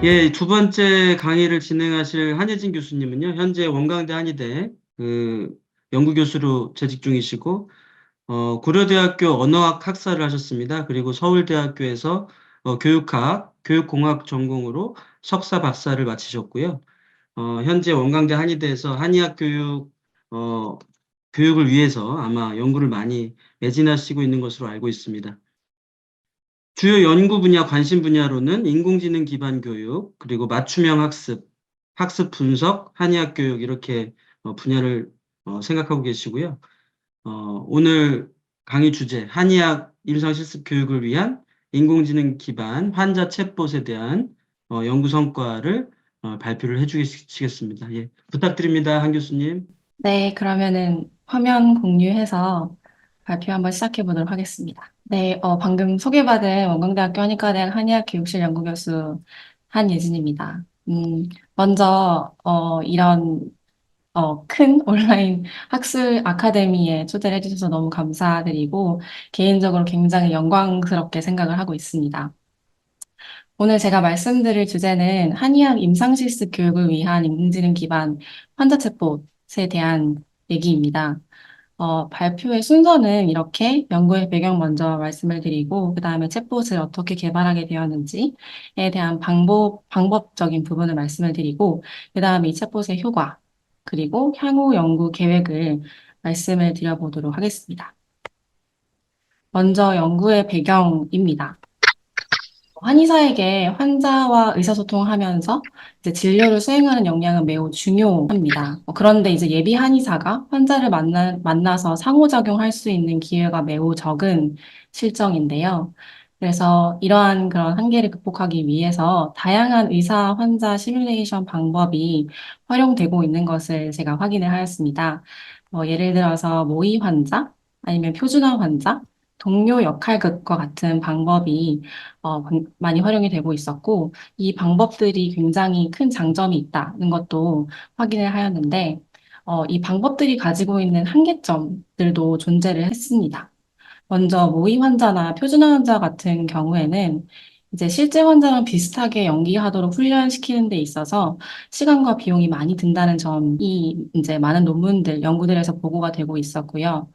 예, 두 번째 강의를 진행하실 한예진 교수님은요, 현재 원광대 한의대 연구교수로 재직 중이시고, 고려대학교 언어학 학사를 하셨습니다. 그리고 서울대학교에서 교육공학 전공으로 석사 박사를 마치셨고요. 현재 원광대 한의대에서 한의학 교육을 위해서 아마 연구를 많이 매진하시고 있는 것으로 알고 있습니다. 주요 연구 분야, 관심 분야로는 인공지능 기반 교육, 그리고 맞춤형 학습, 학습 분석, 한의학 교육 이렇게 분야를 생각하고 계시고요. 오늘 강의 주제, 한의학 임상실습 교육을 위한 인공지능 기반 환자 챗봇에 대한 연구 성과를 발표를 해주시겠습니다. 예, 부탁드립니다, 한 교수님. 네, 그러면은 화면 공유해서 발표 한번 시작해 보도록 하겠습니다. 네, 방금 소개받은 원광대학교 한의과대학 한의학 교육실 연구교수 한예진입니다. 먼저, 이런, 큰 온라인 학술 아카데미에 초대를 해주셔서 너무 감사드리고, 개인적으로 굉장히 영광스럽게 생각을 하고 있습니다. 오늘 제가 말씀드릴 주제는 한의학 임상실습 교육을 위한 인공지능 기반 환자 챗봇에 대한 얘기입니다. 발표의 순서는 이렇게 연구의 배경 먼저 말씀을 드리고, 그 다음에 챗봇을 어떻게 개발하게 되었는지에 대한 방법적인 부분을 말씀을 드리고, 그 다음에 이 챗봇의 효과, 그리고 향후 연구 계획을 말씀을 드려보도록 하겠습니다. 먼저 연구의 배경입니다. 한의사에게 환자와 의사소통하면서 이제 진료를 수행하는 역량은 매우 중요합니다. 그런데 이제 예비 한의사가 환자를 만나서 상호작용할 수 있는 기회가 매우 적은 실정인데요. 그래서 이러한 그런 한계를 극복하기 위해서 다양한 의사 환자 시뮬레이션 방법이 활용되고 있는 것을 제가 확인을 하였습니다. 예를 들어서 모의 환자, 아니면 표준화 환자, 동료 역할극과 같은 방법이 많이 활용이 되고 있었고, 이 방법들이 굉장히 큰 장점이 있다는 것도 확인을 하였는데, 이 방법들이 가지고 있는 한계점들도 존재를 했습니다. 먼저 모의 환자나 표준화 환자 같은 경우에는 이제 실제 환자랑 비슷하게 연기하도록 훈련시키는 데 있어서 시간과 비용이 많이 든다는 점이 이제 많은 논문들, 연구들에서 보고가 되고 있었고요.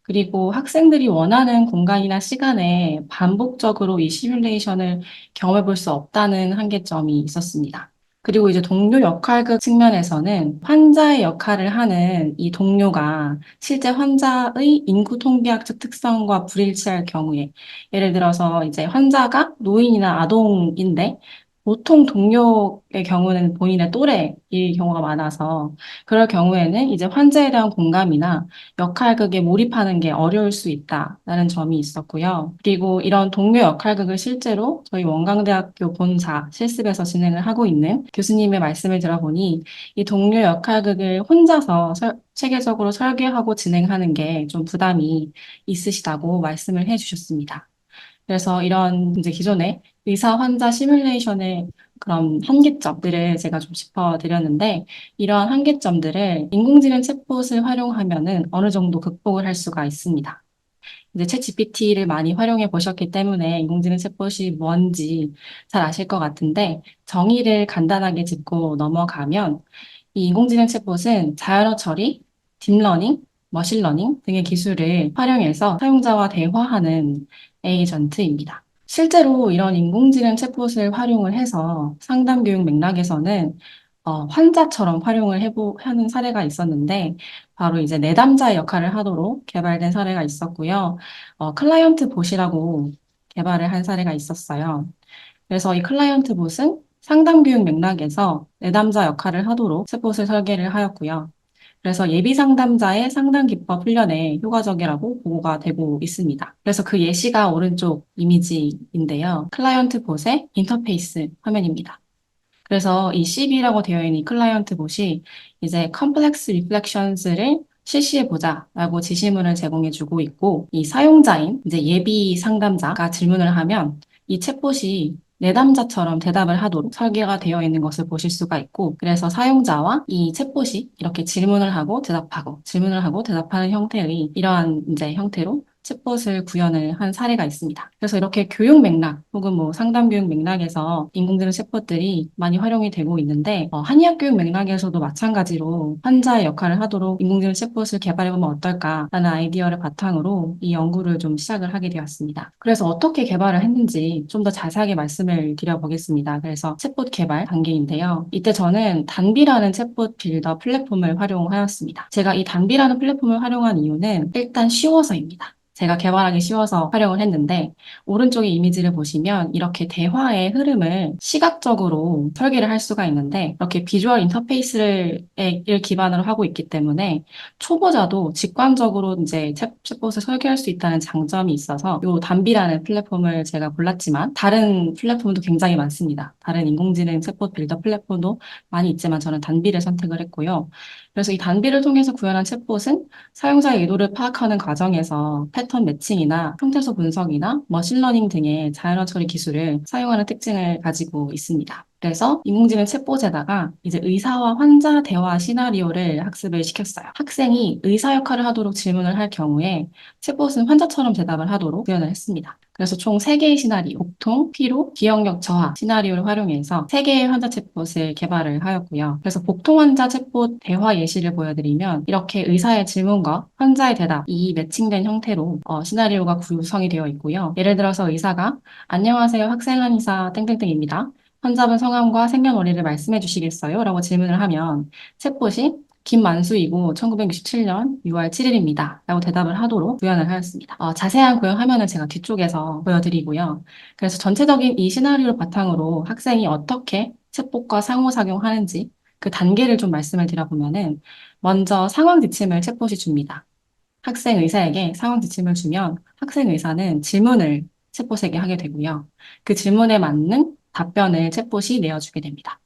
그리고 학생들이 원하는 공간이나 시간에 반복적으로 이 시뮬레이션을 경험해 볼 수 없다는 한계점이 있었습니다. 그리고 이제 동료 역할극 측면에서는 환자의 역할을 하는 이 동료가 실제 환자의 인구 통계학적 특성과 불일치할 경우에, 예를 들어서 이제 환자가 노인이나 아동인데 보통 동료의 경우는 본인의 또래일 경우가 많아서 그럴 경우에는 이제 환자에 대한 공감이나 역할극에 몰입하는 게 어려울 수 있다라는 점이 있었고요. 그리고 이런 동료 역할극을 실제로 저희 원광대학교 본사 실습에서 진행을 하고 있는 교수님의 말씀을 들어보니 이 동료 역할극을 혼자서 체계적으로 설계하고 진행하는 게 좀 부담이 있으시다고 말씀을 해주셨습니다. 그래서 이런 이제 기존의 의사 환자 시뮬레이션의 그런 한계점들을 제가 좀 짚어드렸는데, 이러한 한계점들을 인공지능 챗봇을 활용하면은 어느 정도 극복을 할 수가 있습니다. 이제 챗 GPT를 많이 활용해 보셨기 때문에 인공지능 챗봇이 뭔지 잘 아실 것 같은데, 정의를 간단하게 짚고 넘어가면 이 인공지능 챗봇은 자연어 처리, 딥러닝, 머신러닝 등의 기술을 활용해서 사용자와 대화하는 에이전트입니다. 실제로 이런 인공지능 챗봇을 활용을 해서 상담 교육 맥락에서는 환자처럼 하는 사례가 있었는데, 바로 이제 내담자의 역할을 하도록 개발된 사례가 있었고요. 클라이언트 봇이라고 개발을 한 사례가 있었어요. 그래서 이 클라이언트 봇은 상담 교육 맥락에서 내담자 역할을 하도록 챗봇을 설계를 하였고요. 그래서 예비 상담자의 상담 기법 훈련에 효과적이라고 보고가 되고 있습니다. 그래서 그 예시가 오른쪽 이미지인데요. 클라이언트 봇의 인터페이스 화면입니다. 그래서 이 CB라고 되어 있는 이 클라이언트 봇이 이제 컴플렉스 리플렉션스를 실시해 보자라고 지시문을 제공해 주고 있고, 이 사용자인 이제 예비 상담자가 질문을 하면 이 챗봇이 내담자처럼 대답을 하도록 설계가 되어 있는 것을 보실 수가 있고, 그래서 사용자와 이 챗봇이 이렇게 질문을 하고 대답하고 질문을 하고 대답하는 형태의 이러한 이제 형태로 챗봇을 구현을 한 사례가 있습니다. 그래서 이렇게 교육 맥락 혹은 뭐 상담 교육 맥락에서 인공지능 챗봇들이 많이 활용이 되고 있는데 한의학 교육 맥락에서도 마찬가지로 환자의 역할을 하도록 인공지능 챗봇을 개발해보면 어떨까라는 아이디어를 바탕으로 이 연구를 좀 시작을 하게 되었습니다. 그래서 어떻게 개발을 했는지 좀 더 자세하게 말씀을 드려보겠습니다. 그래서 챗봇 개발 단계인데요. 이때 저는 단비라는 챗봇 빌더 플랫폼을 활용하였습니다. 제가 이 단비라는 플랫폼을 활용한 이유는 일단 쉬워서입니다. 제가 개발하기 쉬워서 활용을 했는데 오른쪽의 이미지를 보시면 이렇게 대화의 흐름을 시각적으로 설계를 할 수가 있는데 이렇게 비주얼 인터페이스를 기반으로 하고 있기 때문에 초보자도 직관적으로 이제 챗봇을 설계할 수 있다는 장점이 있어서 이 단비라는 플랫폼을 제가 골랐지만 다른 플랫폼도 굉장히 많습니다. 다른 인공지능 챗봇 빌더 플랫폼도 많이 있지만 저는 단비를 선택을 했고요. 그래서 이 단비를 통해서 구현한 챗봇은 사용자의 의도를 파악하는 과정에서 패턴 매칭이나 형태소 분석이나 머신러닝 등의 자연어 처리 기술을 사용하는 특징을 가지고 있습니다. 그래서 인공지능 챗봇에다가 이제 의사와 환자 대화 시나리오를 학습을 시켰어요. 학생이 의사 역할을 하도록 질문을 할 경우에 챗봇은 환자처럼 대답을 하도록 구현을 했습니다. 그래서 총 3개의 시나리오, 복통, 피로, 기억력 저하 시나리오를 활용해서 3개의 환자 챗봇을 개발을 하였고요. 그래서 복통 환자 챗봇 대화 예시를 보여드리면 이렇게 의사의 질문과 환자의 대답이 매칭된 형태로 시나리오가 구성이 되어 있고요. 예를 들어서 의사가 안녕하세요 학생 한의사 땡땡땡입니다. 환자분 성함과 생년월일을 말씀해 주시겠어요? 라고 질문을 하면 챗봇이 김만수이고 1967년 6월 7일입니다. 라고 대답을 하도록 구현을 하였습니다. 자세한 구현 화면은 제가 뒤쪽에서 보여드리고요. 그래서 전체적인 이 시나리오를 바탕으로 학생이 어떻게 챗봇과 상호작용하는지 그 단계를 좀 말씀을 드려보면은 먼저 상황 지침을 챗봇이 줍니다. 학생 의사에게 상황 지침을 주면 학생 의사는 질문을 챗봇에게 하게 되고요. 그 질문에 맞는 답변을 챗봇이 내어주게 됩니다.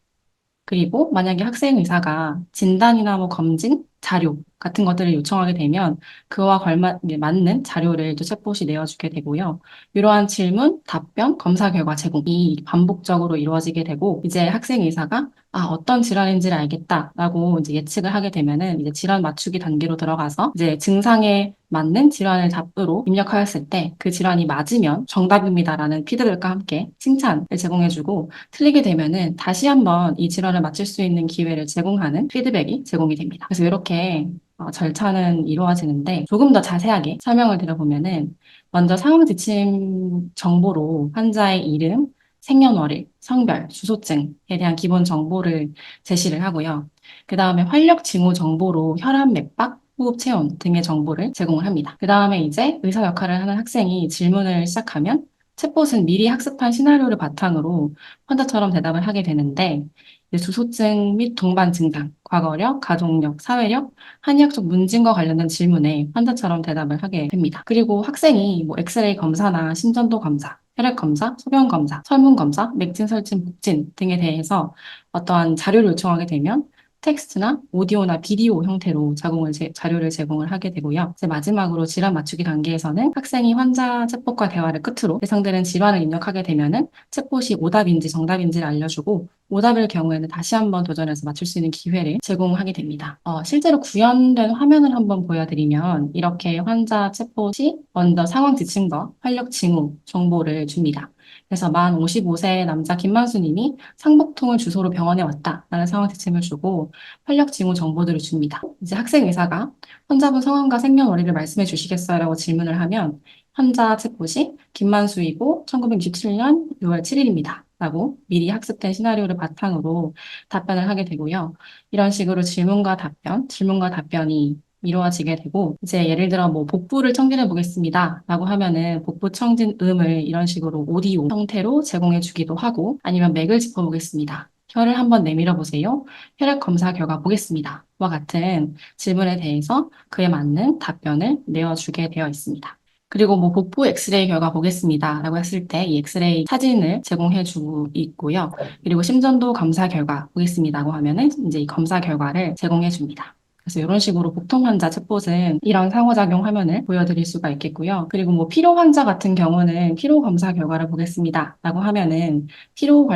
그리고 만약에 학생 의사가 진단이나 뭐 검진, 자료 같은 것들을 요청하게 되면 그와 맞는 자료를 또 챗봇이 내어주게 되고요. 이러한 질문, 답변, 검사 결과 제공이 반복적으로 이루어지게 되고 이제 학생 의사가 어떤 질환인지를 알겠다라고 이제 예측을 하게 되면은 이제 질환 맞추기 단계로 들어가서 이제 증상에 맞는 질환을 답으로 입력하였을 때 그 질환이 맞으면 정답입니다라는 피드백과 함께 칭찬을 제공해주고 틀리게 되면은 다시 한번 이 질환을 맞출 수 있는 기회를 제공하는 피드백이 제공이 됩니다. 그래서 이렇게 절차는 이루어지는데 조금 더 자세하게 설명을 드려보면은 먼저 상황 지침 정보로 환자의 이름, 생년월일, 성별, 주소증에 대한 기본 정보를 제시를 하고요. 그 다음에 활력 징후 정보로 혈압, 맥박, 호흡 체온 등의 정보를 제공을 합니다. 그 다음에 이제 의사 역할을 하는 학생이 질문을 시작하면 챗봇은 미리 학습한 시나리오를 바탕으로 환자처럼 대답을 하게 되는데 이제 주소증 및 동반 증상, 과거력, 가족력, 사회력, 한의학적 문진과 관련된 질문에 환자처럼 대답을 하게 됩니다. 그리고 학생이 뭐 엑스레이 검사나 심전도 검사, 혈액 검사, 소변 검사, 설문 검사, 맥진, 설진, 복진 등에 대해서 어떠한 자료를 요청하게 되면 텍스트나 오디오나 비디오 형태로 자료를 제공을 하게 되고요. 이제 마지막으로 질환 맞추기 단계에서는 학생이 환자 챗봇과 대화를 끝으로 해당되는 질환을 입력하게 되면은 챗봇이 오답인지 정답인지를 알려주고 오답일 경우에는 다시 한번 도전해서 맞출 수 있는 기회를 제공하게 됩니다. 실제로 구현된 화면을 한번 보여드리면 이렇게 환자 챗봇이 먼저 상황 지침과 활력 징후 정보를 줍니다. 그래서 만 55세 남자 김만수님이 상복통을 주소로 병원에 왔다라는 상황 지침을 주고 활력 징후 정보들을 줍니다. 이제 학생 의사가 환자분 성함과 생년월일을 말씀해 주시겠어요? 라고 질문을 하면 환자 챗봇이 김만수이고 1967년 6월 7일입니다. 라고 미리 학습된 시나리오를 바탕으로 답변을 하게 되고요. 이런 식으로 질문과 답변이 이루어지게 되고, 이제 예를 들어 뭐 복부를 청진해 보겠습니다. 라고 하면은 복부 청진 음을 이런 식으로 오디오 형태로 제공해 주기도 하고, 아니면 맥을 짚어 보겠습니다. 혀를 한번 내밀어 보세요. 혈액 검사 결과 보겠습니다. 와 같은 질문에 대해서 그에 맞는 답변을 내어주게 되어 있습니다. 그리고 뭐 복부 엑스레이 결과 보겠습니다. 라고 했을 때 이 엑스레이 사진을 제공해 주고 있고요. 그리고 심전도 검사 결과 보겠습니다. 라고 하면은 이제 이 검사 결과를 제공해 줍니다. 그래서 이런 식으로 복통 환자 챗봇은 이런 상호작용 화면을 보여드릴 수가 있겠고요. 그리고 뭐 피로 환자 같은 경우는 피로 검사 결과를 보겠습니다. 라고 하면은 피로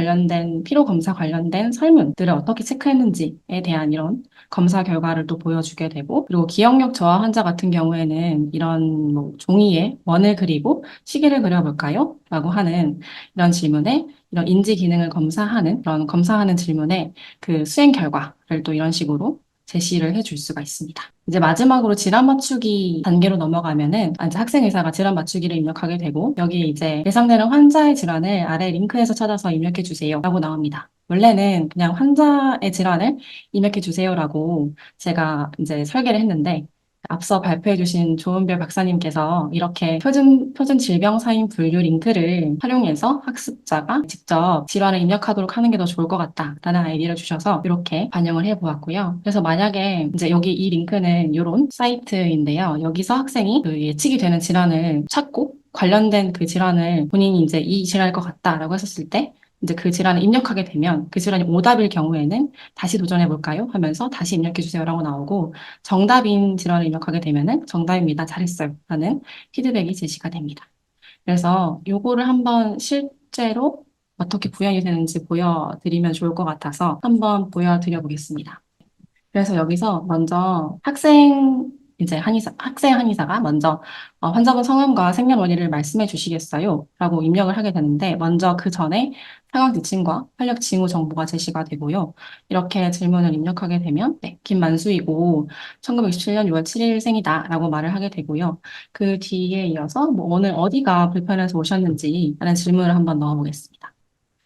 검사 관련된 설문들을 어떻게 체크했는지에 대한 이런 검사 결과를 또 보여주게 되고, 그리고 기억력 저하 환자 같은 경우에는 이런 뭐 종이에 원을 그리고 시계를 그려볼까요? 라고 하는 이런 질문에 이런 인지 기능을 검사하는 그런 검사하는 질문에 그 수행 결과를 또 이런 식으로 제시를 해줄 수가 있습니다. 이제 마지막으로 질환 맞추기 단계로 넘어가면은 이제 학생 의사가 질환 맞추기를 입력하게 되고 여기에 이제 예상되는 환자의 질환을 아래 링크에서 찾아서 입력해 주세요 라고 나옵니다. 원래는 그냥 환자의 질환을 입력해 주세요라고 제가 이제 설계를 했는데 앞서 발표해 주신 조은별 박사님께서 이렇게 표준 질병 사인 분류 링크를 활용해서 학습자가 직접 질환을 입력하도록 하는 게 더 좋을 것 같다라는 아이디어를 주셔서 이렇게 반영을 해 보았고요. 그래서 만약에 이제 여기 이 링크는 이런 사이트인데요. 여기서 학생이 그 예측이 되는 질환을 찾고 관련된 그 질환을 본인이 이제 이 질환일 것 같다라고 했었을 때 이제 그 질환을 입력하게 되면 그 질환이 오답일 경우에는 다시 도전해 볼까요? 하면서 다시 입력해 주세요라고 나오고 정답인 질환을 입력하게 되면은 정답입니다. 잘했어요. 라는 피드백이 제시가 됩니다. 그래서 요거를 한번 실제로 어떻게 구현이 되는지 보여드리면 좋을 것 같아서 한번 보여드려 보겠습니다. 그래서 여기서 먼저 학생 한의사가 먼저 환자분 성함과 생년월일을 말씀해 주시겠어요? 라고 입력을 하게 되는데 먼저 그 전에 상황 지침과 활력 징후 정보가 제시가 되고요. 이렇게 질문을 입력하게 되면 네, 김만수이고 1967년 6월 7일 생이다 라고 말을 하게 되고요. 그 뒤에 이어서 뭐 오늘 어디가 불편해서 오셨는지 라는 질문을 한번 넣어보겠습니다.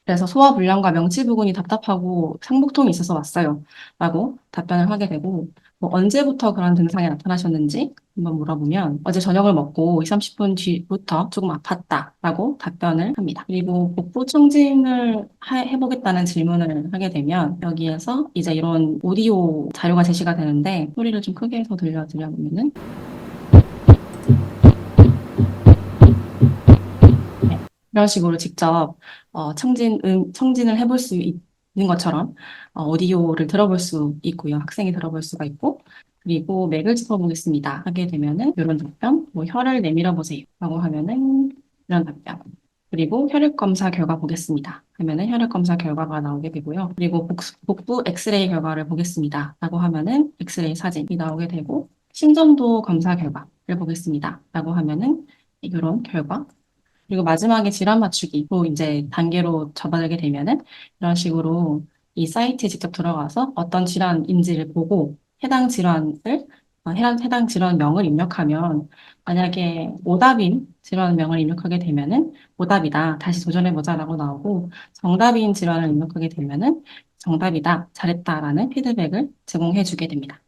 그래서 소화불량과 명치부근이 답답하고 상복통이 있어서 왔어요. 라고 답변을 하게 되고, 뭐 언제부터 그런 증상이 나타나셨는지 한번 물어보면, 어제 저녁을 먹고 20, 30분 뒤부터 조금 아팠다. 라고 답변을 합니다. 그리고 복부 청진을 해보겠다는 질문을 하게 되면, 여기에서 이제 이런 오디오 자료가 제시가 되는데, 소리를 좀 크게 해서 들려드려보면은, 이런 식으로 직접 청진을 해볼 수 있는 것처럼 오디오를 들어볼 수 있고요. 학생이 들어볼 수가 있고 그리고 맥을 짚어보겠습니다. 하게 되면은 이런 답변, 뭐 혀를 내밀어 보세요. 라고 하면은 이런 답변. 그리고 혈액 검사 결과 보겠습니다. 하면은 혈액 검사 결과가 나오게 되고요. 그리고 복부 엑스레이 결과를 보겠습니다. 라고 하면은 엑스레이 사진이 나오게 되고 심전도 검사 결과를 보겠습니다. 라고 하면은 이런 결과 그리고 마지막에 질환 맞추기로 이제 단계로 접어들게 되면은 이런 식으로 이 사이트에 직접 들어가서 어떤 질환인지를 보고 해당 질환명을 입력하면 만약에 오답인 질환명을 입력하게 되면은 오답이다. 다시 도전해보자라고 나오고 정답인 질환을 입력하게 되면은 정답이다. 잘했다라는 피드백을 제공해주게 됩니다.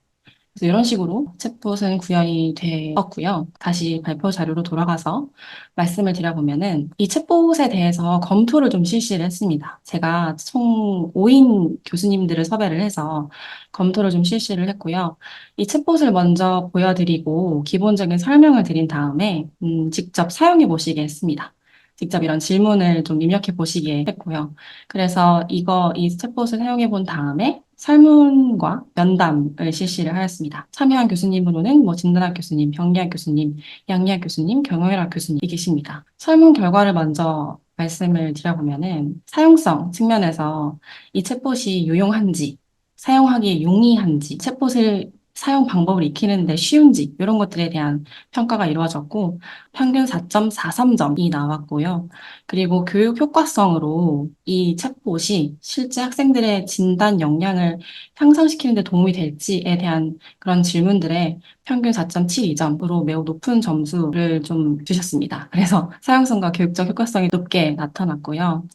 그래서 이런 식으로 챗봇은 구현이 되었고요. 다시 발표 자료로 돌아가서 말씀을 드려보면은 이 챗봇에 대해서 검토를 좀 실시를 했습니다. 제가 총 5인 교수님들을 섭외를 해서 검토를 좀 실시를 했고요. 이 챗봇을 먼저 보여드리고 기본적인 설명을 드린 다음에 직접 사용해 보시게 했습니다. 직접 이런 질문을 좀 입력해 보시게 했고요. 그래서 이 챗봇을 사용해 본 다음에 설문과 면담을 실시를 하였습니다. 참여한 교수님으로는 뭐 진단학 교수님, 병리학 교수님, 양리학 교수님, 경영학학 교수님이 계십니다. 설문 결과를 먼저 말씀을 드려보면은 사용성 측면에서 이 챗봇이 유용한지, 사용하기 용이한지, 챗봇을 사용 방법을 익히는데 쉬운지 이런 것들에 대한 평가가 이루어졌고 평균 4.43점이 나왔고요. 그리고 교육 효과성으로 이 챗봇이 실제 학생들의 진단 역량을 향상시키는 데 도움이 될지에 대한 그런 질문들에 평균 4.72점으로 매우 높은 점수를 좀 주셨습니다. 그래서 사용성과 교육적 효과성이 높게 나타났고요.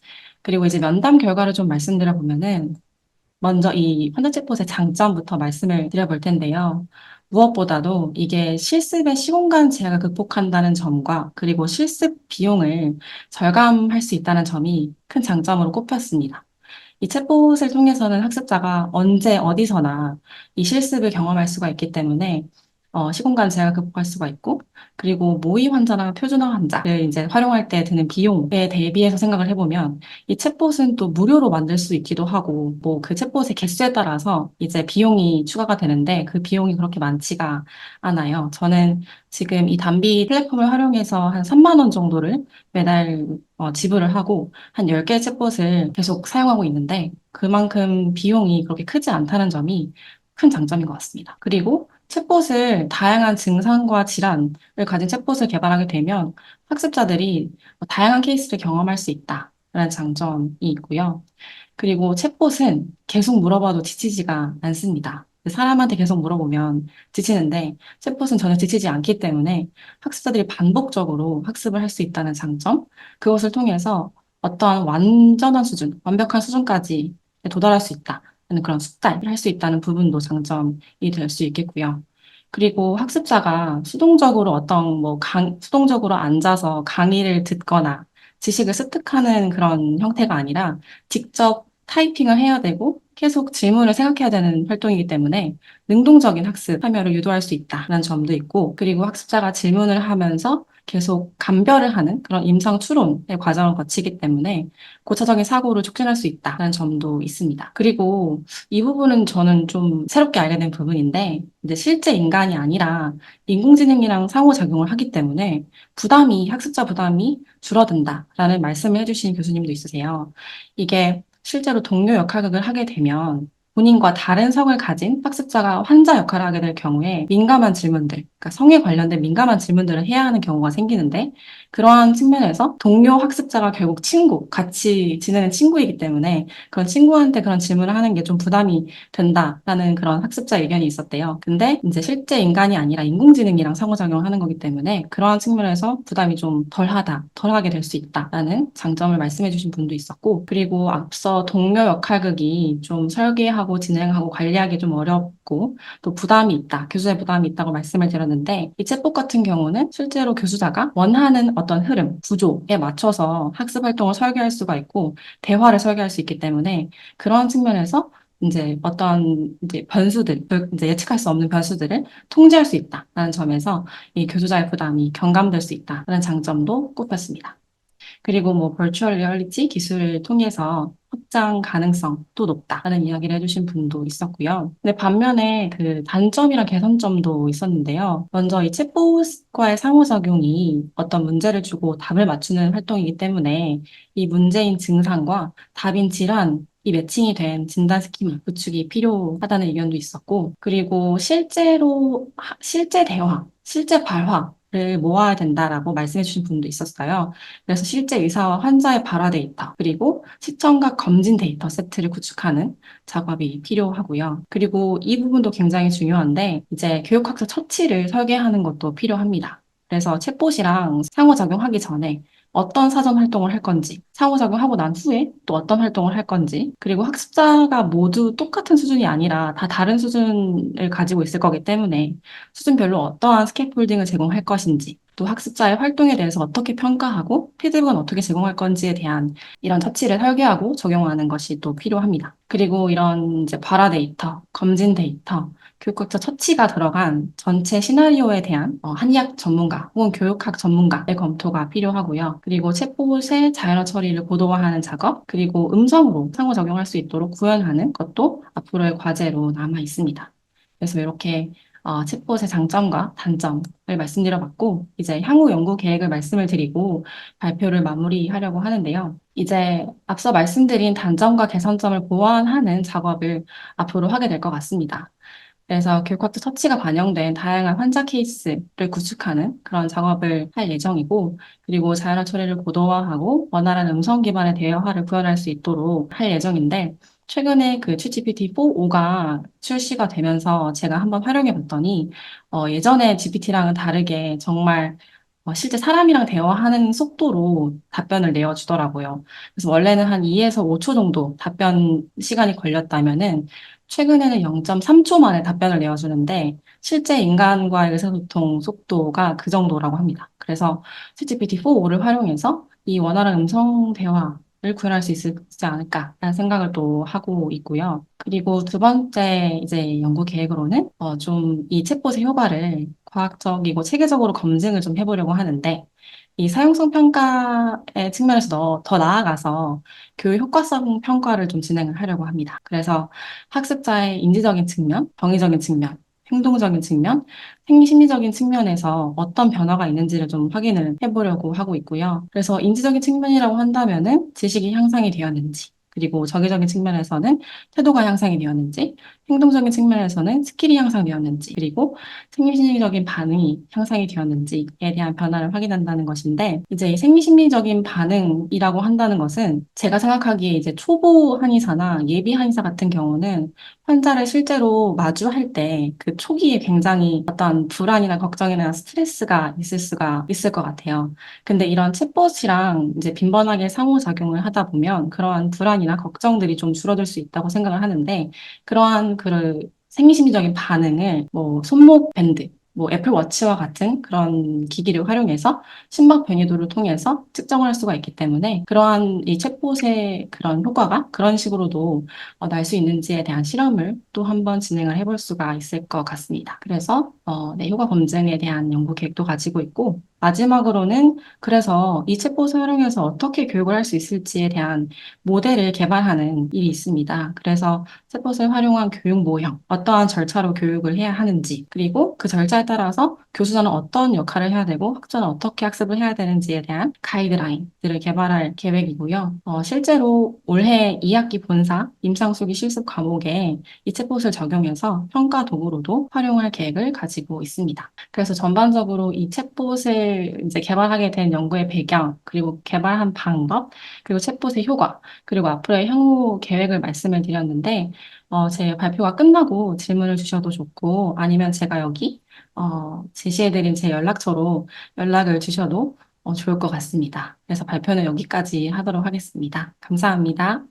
그리고 이제 면담 결과를 좀 말씀드려 보면은 먼저 이 환자 챗봇의 장점부터 말씀을 드려볼 텐데요. 무엇보다도 이게 실습의 시공간 제약을 극복한다는 점과 그리고 실습 비용을 절감할 수 있다는 점이 큰 장점으로 꼽혔습니다. 이 챗봇을 통해서는 학습자가 언제 어디서나 이 실습을 경험할 수가 있기 때문에 시공간 제약을 극복할 수가 있고, 그리고 모의 환자나 표준화 환자를 이제 활용할 때 드는 비용에 대비해서 생각을 해보면, 이 챗봇은 또 무료로 만들 수 있기도 하고, 뭐 그 챗봇의 개수에 따라서 이제 비용이 추가가 되는데, 그 비용이 그렇게 많지가 않아요. 저는 지금 이 담비 플랫폼을 활용해서 한 3만 원 정도를 매달 지불을 하고, 한 10개의 챗봇을 계속 사용하고 있는데, 그만큼 비용이 그렇게 크지 않다는 점이 큰 장점인 것 같습니다. 그리고 챗봇을 다양한 증상과 질환을 가진 챗봇을 개발하게 되면 학습자들이 다양한 케이스를 경험할 수 있다라는 장점이 있고요. 그리고 챗봇은 계속 물어봐도 지치지가 않습니다. 사람한테 계속 물어보면 지치는데 챗봇은 전혀 지치지 않기 때문에 학습자들이 반복적으로 학습을 할 수 있다는 장점, 그것을 통해서 어떠한 완전한 수준, 완벽한 수준까지 도달할 수 있다는 그런 숙달을 할 수 있다는 부분도 장점이 될 수 있겠고요. 그리고 학습자가 수동적으로 수동적으로 앉아서 강의를 듣거나 지식을 습득하는 그런 형태가 아니라 직접 타이핑을 해야 되고 계속 질문을 생각해야 되는 활동이기 때문에 능동적인 학습 참여를 유도할 수 있다는 점도 있고, 그리고 학습자가 질문을 하면서 계속 감별을 하는 그런 임상 추론의 과정을 거치기 때문에 고차적인 사고를 촉진할 수 있다는 점도 있습니다. 그리고 이 부분은 저는 좀 새롭게 알게 된 부분인데, 이제 실제 인간이 아니라 인공지능이랑 상호작용을 하기 때문에 학습자 부담이 줄어든다라는 말씀을 해주신 교수님도 있으세요. 이게 실제로 동료 역학을 하게 되면 본인과 다른 성을 가진 학습자가 환자 역할을 하게 될 경우에 민감한 질문들, 그러니까 성에 관련된 민감한 질문들을 해야 하는 경우가 생기는데, 그러한 측면에서 동료 학습자가 결국 같이 지내는 친구이기 때문에 그런 친구한테 그런 질문을 하는 게 좀 부담이 된다라는 그런 학습자 의견이 있었대요. 근데 이제 실제 인간이 아니라 인공지능이랑 상호작용을 하는 거기 때문에 그러한 측면에서 부담이 좀 덜하게 될 수 있다라는 장점을 말씀해 주신 분도 있었고, 그리고 앞서 동료 역할극이 좀 설계하고 진행하고 관리하기 좀 어렵고 또 부담이 있다, 교수의 부담이 있다고 말씀을 드렸는데, 이 챗봇 같은 경우는 실제로 교수자가 원하는 어떤 흐름, 구조에 맞춰서 학습 활동을 설계할 수가 있고 대화를 설계할 수 있기 때문에 그런 측면에서 이제 어떤 이제 이제 예측할 수 없는 변수들을 통제할 수 있다라는 점에서 이 교수자의 부담이 경감될 수 있다라는 장점도 꼽혔습니다. 그리고 뭐 버추얼 리얼리티 기술을 통해서 확장 가능성도 높다라는 이야기를 해주신 분도 있었고요. 근데 반면에 그 단점이랑 개선점도 있었는데요. 먼저 이 챗봇과의 상호작용이 어떤 문제를 주고 답을 맞추는 활동이기 때문에 이 문제인 증상과 답인 질환, 이 매칭이 된 진단 스키마 구축이 필요하다는 의견도 있었고, 그리고 실제 대화, 실제 발화를 모아야 된다라고 말씀해 주신 분도 있었어요. 그래서 실제 의사와 환자의 발화 데이터, 그리고 시청각 검진 데이터 세트를 구축하는 작업이 필요하고요. 그리고 이 부분도 굉장히 중요한데, 이제 교육학자 처치를 설계하는 것도 필요합니다. 그래서 챗봇이랑 상호작용하기 전에 어떤 사전 활동을 할 건지, 상호작용하고 난 후에 또 어떤 활동을 할 건지, 그리고 학습자가 모두 똑같은 수준이 아니라 다 다른 수준을 가지고 있을 거기 때문에 수준별로 어떠한 스캐폴딩을 제공할 것인지, 또 학습자의 활동에 대해서 어떻게 평가하고 피드백은 어떻게 제공할 건지에 대한 이런 처치를 설계하고 적용하는 것이 또 필요합니다. 그리고 이런 이제 발화 데이터, 검진 데이터, 교육학자 처치가 들어간 전체 시나리오에 대한 한의학 전문가 혹은 교육학 전문가의 검토가 필요하고요. 그리고 챗봇의 자연어 처리를 고도화하는 작업, 그리고 음성으로 상호작용할 수 있도록 구현하는 것도 앞으로의 과제로 남아 있습니다. 그래서 이렇게 챗봇의 장점과 단점을 말씀드려봤고, 이제 향후 연구 계획을 말씀을 드리고 발표를 마무리하려고 하는데요. 이제 앞서 말씀드린 단점과 개선점을 보완하는 작업을 앞으로 하게 될 것 같습니다. 그래서 교육학적 처치가 반영된 다양한 환자 케이스를 구축하는 그런 작업을 할 예정이고, 그리고 자연어 처리를 고도화하고 원활한 음성 기반의 대화를 구현할 수 있도록 할 예정인데, 최근에 그 GPT-4.5가 출시가 되면서 제가 한번 활용해 봤더니, 예전에 GPT랑은 다르게 정말 실제 사람이랑 대화하는 속도로 답변을 내어주더라고요. 그래서 원래는 한 2에서 5초 정도 답변 시간이 걸렸다면은 최근에는 0.3초 만에 답변을 내어주는데 실제 인간과의 의사소통 속도가 그 정도라고 합니다. 그래서 ChatGPT-4.5를 활용해서 이 원활한 음성 대화를 구현할 수 있지 않을까라는 생각을 또 하고 있고요. 그리고 두 번째 이제 연구 계획으로는 좀 이 챗봇의 효과를 과학적이고 체계적으로 검증을 좀 해보려고 하는데 이 사용성 평가의 측면에서 더 나아가서 교육 효과성 평가를 좀 진행을 하려고 합니다. 그래서 학습자의 인지적인 측면, 정의적인 측면, 행동적인 측면, 생리심리적인 측면에서 어떤 변화가 있는지를 좀 확인을 해보려고 하고 있고요. 그래서 인지적인 측면이라고 한다면은 지식이 향상이 되었는지, 그리고 정의적인 측면에서는 태도가 향상이 되었는지, 행동적인 측면에서는 스킬이 향상되었는지, 그리고 생리심리적인 반응이 향상이 되었는지에 대한 변화를 확인한다는 것인데, 이제 이 생리심리적인 반응이라고 한다는 것은 제가 생각하기에 이제 초보 한의사나 예비 한의사 같은 경우는 환자를 실제로 마주할 때 그 초기에 굉장히 어떤 불안이나 걱정이나 스트레스가 있을 수가 있을 것 같아요. 근데 이런 챗봇이랑 이제 빈번하게 상호작용을 하다 보면 그러한 불안이나 걱정들이 좀 줄어들 수 있다고 생각을 하는데 그러한 그 생리심리적인 반응을 뭐 손목 밴드, 뭐 애플워치와 같은 그런 기기를 활용해서 심박 변이도를 통해서 측정을 할 수가 있기 때문에 그러한 이 챗봇의 그런 효과가 그런 식으로도 날 수 있는지에 대한 실험을 또 한번 진행을 해볼 수가 있을 것 같습니다. 그래서 네, 효과 검증에 대한 연구 계획도 가지고 있고 마지막으로는 그래서 이 챗봇을 활용해서 어떻게 교육을 할 수 있을지에 대한 모델을 개발하는 일이 있습니다. 그래서 챗봇을 활용한 교육 모형, 어떠한 절차로 교육을 해야 하는지, 그리고 그 절차에 따라서 교수자는 어떤 역할을 해야 되고 학자는 어떻게 학습을 해야 되는지에 대한 가이드라인들을 개발할 계획이고요. 실제로 올해 2학기 본사 임상수기 실습 과목에 이 챗봇을 적용해서 평가 도구로도 활용할 계획을 가지고 있습니다. 그래서 전반적으로 이 챗봇을 이제 개발하게 된 연구의 배경, 그리고 개발한 방법, 그리고 챗봇의 효과, 그리고 앞으로의 향후 계획을 말씀을 드렸는데, 제 발표가 끝나고 질문을 주셔도 좋고, 아니면 제가 여기, 제시해드린 제 연락처로 연락을 주셔도 좋을 것 같습니다. 그래서 발표는 여기까지 하도록 하겠습니다. 감사합니다.